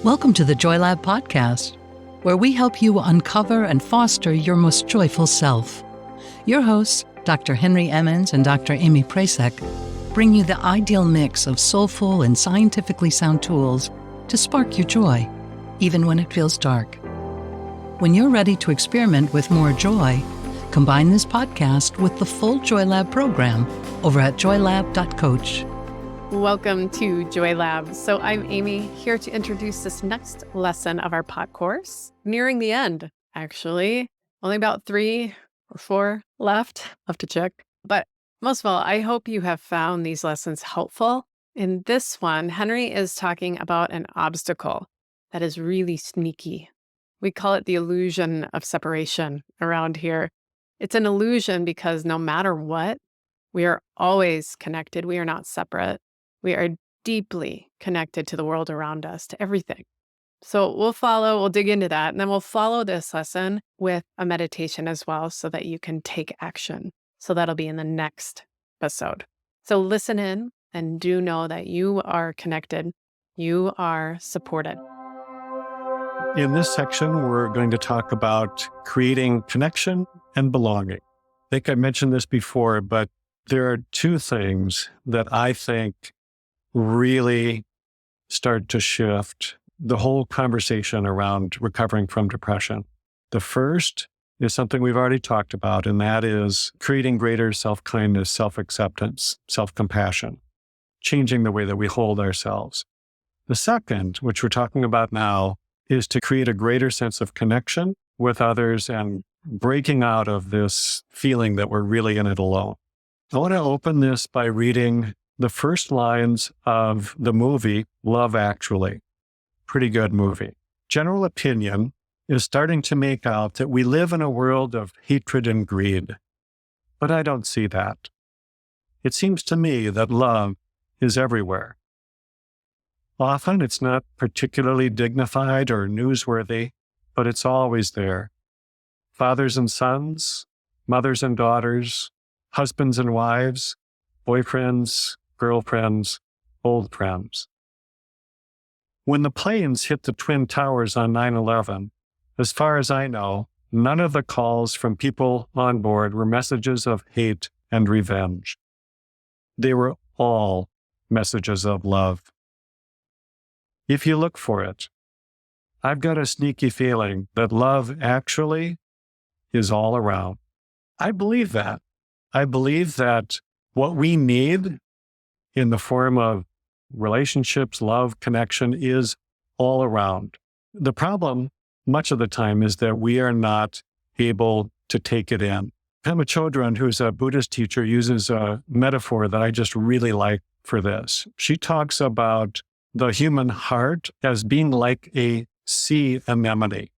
Welcome to the Joy Lab podcast, where we help you uncover and foster your most joyful self. Your hosts, Dr. Henry Emmons and Dr. Amy Prasek, bring you the ideal mix of soulful and scientifically sound tools to spark your joy, even when it feels dark. When you're ready to experiment with more joy, combine this podcast with the full Joy Lab program over at joylab.coach. Welcome to Joy Lab. So I'm Amy, here to introduce this next lesson of our Podcourse. Nearing the end, actually. Only about 3 or 4 left. I'll have to check. But most of all, I hope you have found these lessons helpful. In this one, Henry is talking about an obstacle that is really sneaky. We call it the illusion of separation around here. It's an illusion because no matter what, we are always connected. We are not separate. We are deeply connected to the world around us, to everything. So we'll dig into that, and then we'll follow this lesson with a meditation as well so that you can take action. So that'll be in the next episode. So listen in and do know that you are connected. You are supported. In this section, we're going to talk about creating connection and belonging. I think I mentioned this before, but there are 2 things that I think really start to shift the whole conversation around recovering from depression. The first is something we've already talked about, and that is creating greater self-kindness, self-acceptance, self-compassion, changing the way that we hold ourselves. The second, which we're talking about now, is to create a greater sense of connection with others and breaking out of this feeling that we're really in it alone. I want to open this by reading the first lines of the movie, Love Actually. Pretty good movie. General opinion is starting to make out that we live in a world of hatred and greed. But I don't see that. It seems to me that love is everywhere. Often it's not particularly dignified or newsworthy, but it's always there. Fathers and sons, mothers and daughters, husbands and wives, boyfriends, girlfriends, old friends. When the planes hit the Twin Towers on 9/11, as far as I know, none of the calls from people on board were messages of hate and revenge. They were all messages of love. If you look for it, I've got a sneaky feeling that love actually is all around. I believe that. I believe that what we need in the form of relationships, love, connection is all around. The problem, much of the time, is that we are not able to take it in. Pema Chodron, who's a Buddhist teacher, uses a metaphor that I just really like for this. She talks about the human heart as being like a sea anemone.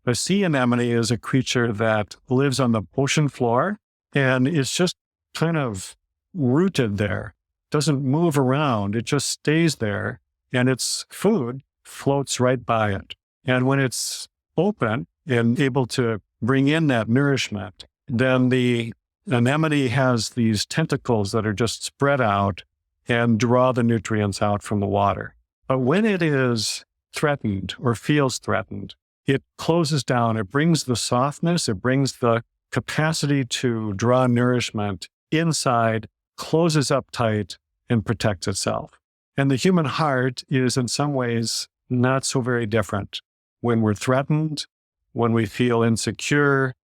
A sea anemone is a creature that lives on the ocean floor and is just kind of rooted there, doesn't move around, it just stays there, and its food floats right by it. And when it's open and able to bring in that nourishment, then the anemone has these tentacles that are just spread out and draw the nutrients out from the water. But when it is threatened or feels threatened, it closes down, it brings the softness, it brings the capacity to draw nourishment inside, closes up tight, and protects itself. And the human heart is in some ways not so very different. When we're threatened, when we feel insecure,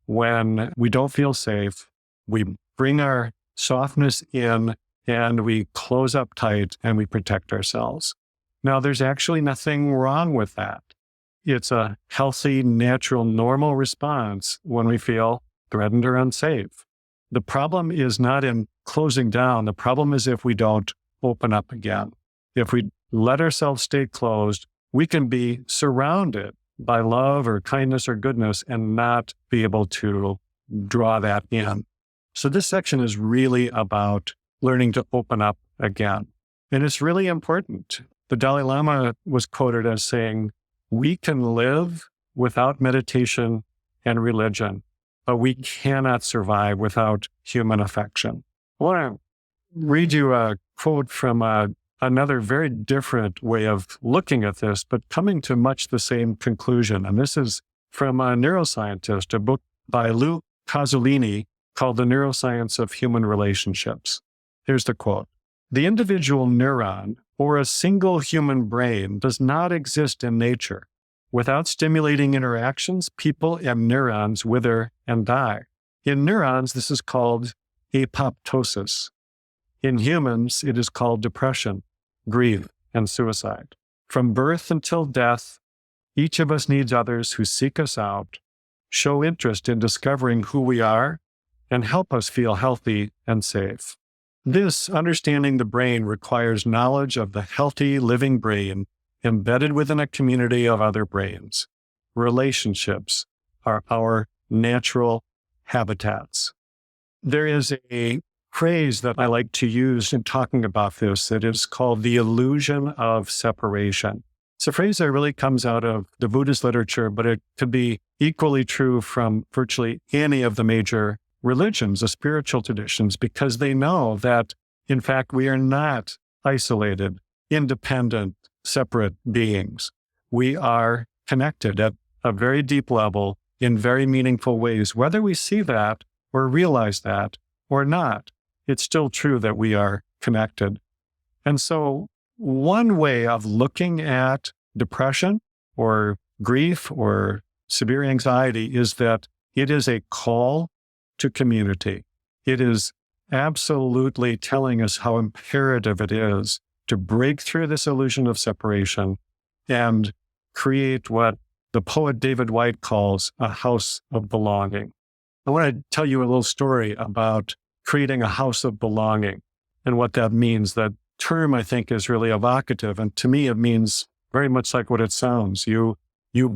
when we don't feel safe, we bring our softness in and we close up tight and we protect ourselves. Now, there's actually nothing wrong with that. It's a healthy, natural, normal response when we feel threatened or unsafe. The problem is not in closing down. The problem is if we don't open up again. If we let ourselves stay closed, we can be surrounded by love or kindness or goodness and not be able to draw that in. So this section is really about learning to open up again. And it's really important. The Dalai Lama was quoted as saying, "We can live without meditation and religion, but we cannot survive without human affection." I want to read you a quote from a another very different way of looking at this, but coming to much the same conclusion. And this is from a neuroscientist, a book by Lou Casolini called The Neuroscience of Human Relationships. Here's the quote. The individual neuron or a single human brain does not exist in nature. Without stimulating interactions, people and neurons wither and die. In neurons, this is called apoptosis. In humans, it is called depression, grief, and suicide. From birth until death, each of us needs others who seek us out, show interest in discovering who we are, and help us feel healthy and safe. This understanding the brain requires knowledge of the healthy living brain embedded within a community of other brains. Relationships are our natural habitats. There is a phrase that I like to use in talking about this that is called the illusion of separation. It's a phrase that really comes out of the Buddhist literature, but it could be equally true from virtually any of the major religions, the spiritual traditions, because they know that, in fact, we are not isolated, independent, separate beings. We are connected at a very deep level in very meaningful ways. Whether we see that or realize that or not, it's still true that we are connected. And so one way of looking at depression or grief or severe anxiety is that it is a call to community. It is absolutely telling us how imperative it is to break through this illusion of separation and create what the poet David Whyte calls a house of belonging. I want to tell you a little story about creating a house of belonging and what that means. That term, I think, is really evocative. And to me, it means very much like what it sounds. You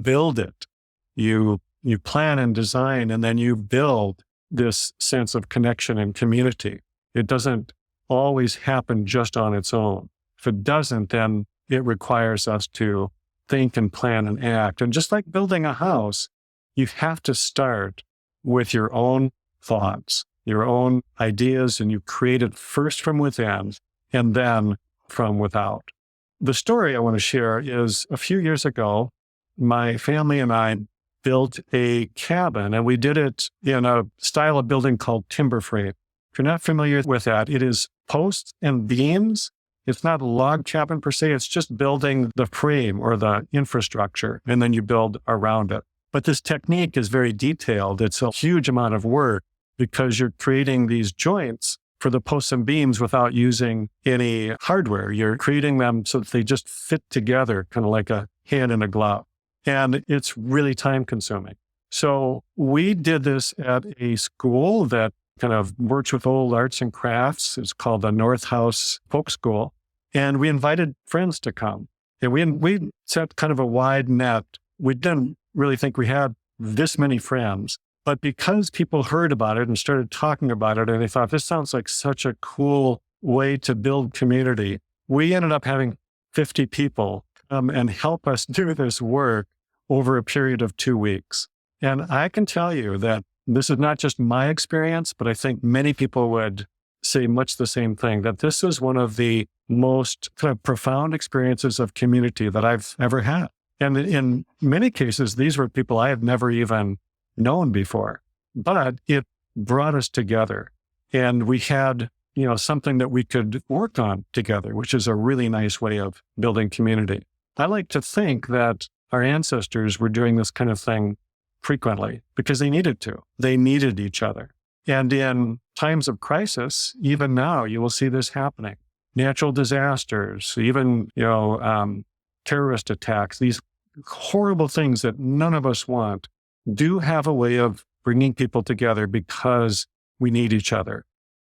build it, you plan and design, and then you build this sense of connection and community. It doesn't always happen just on its own. If it doesn't, then it requires us to think and plan and act. And just like building a house, you have to start with your own thoughts, your own ideas, and you create it first from within and then from without. The story I want to share is a few years ago, my family and I built a cabin, and we did it in a style of building called timber frame. If you're not familiar with that, it is posts and beams. It's not a log cabin per se. It's just building the frame or the infrastructure, and then you build around it. But this technique is very detailed. It's a huge amount of work because you're creating these joints for the posts and beams without using any hardware. You're creating them so that they just fit together, kind of like a hand in a glove. And it's really time consuming. So we did this at a school that kind of works with old arts and crafts. It's called the North House Folk School. And we invited friends to come. And we set kind of a wide net. We didn't really think we had this many friends. But because people heard about it and started talking about it, and they thought, this sounds like such a cool way to build community, we ended up having 50 people and help us do this work over a period of 2 weeks. And I can tell you that this is not just my experience, but I think many people would say much the same thing, that this is one of the most kind of profound experiences of community that I've ever had. And in many cases, these were people I had never even known before, but it brought us together. And we had, something that we could work on together, which is a really nice way of building community. I like to think that our ancestors were doing this kind of thing frequently because they needed to. They needed each other. And in times of crisis, even now, you will see this happening. Natural disasters, even, terrorist attacks, these horrible things that none of us want, do have a way of bringing people together because we need each other.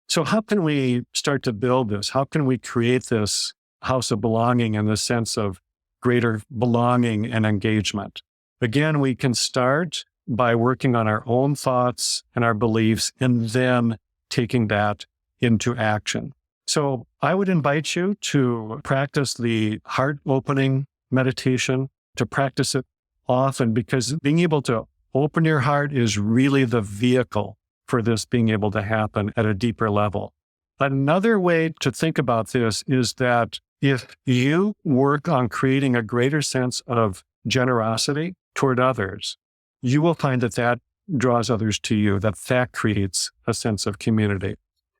So how can we start to build this? How can we create this house of belonging in the sense of greater belonging and engagement? Again, we can start by working on our own thoughts and our beliefs and then taking that into action. So I would invite you to practice the heart opening meditation, to practice it often, because being able to open your heart is really the vehicle for this being able to happen at a deeper level. Another way to think about this is that If you work on creating a greater sense of generosity toward others, you will find that that draws others to you, that creates a sense of community.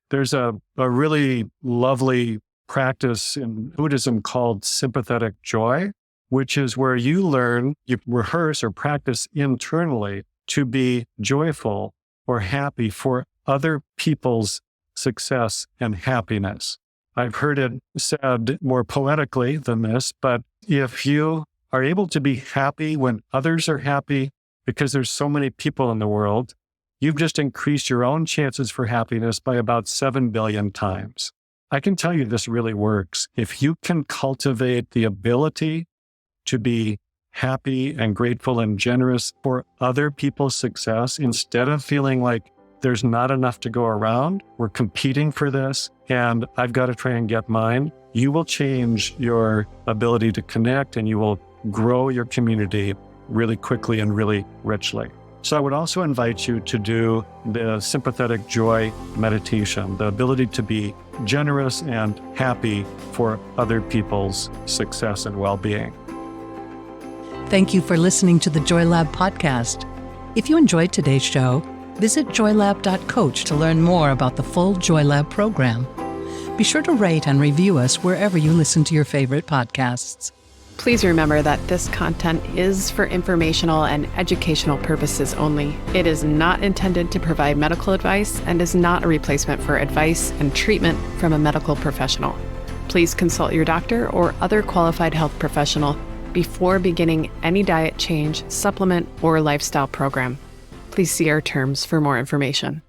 There's a really lovely practice in Buddhism called sympathetic joy, which is where you rehearse or practice internally to be joyful or happy for other people's success and happiness. I've heard it said more poetically than this, but if you are able to be happy when others are happy, because there's so many people in the world, you've just increased your own chances for happiness by about 7 billion times. I can tell you this really works. If you can cultivate the ability to be happy and grateful and generous for other people's success, instead of feeling like there's not enough to go around, we're competing for this, and I've got to try and get mine, you will change your ability to connect and you will grow your community really quickly and really richly. So I would also invite you to do the sympathetic joy meditation, the ability to be generous and happy for other people's success and well-being. Thank you for listening to the Joy Lab podcast. If you enjoyed today's show, visit joylab.coach to learn more about the full Joy Lab program. Be sure to rate and review us wherever you listen to your favorite podcasts. Please remember that this content is for informational and educational purposes only. It is not intended to provide medical advice and is not a replacement for advice and treatment from a medical professional. Please consult your doctor or other qualified health professional before beginning any diet change, supplement, or lifestyle program. Please see our terms for more information.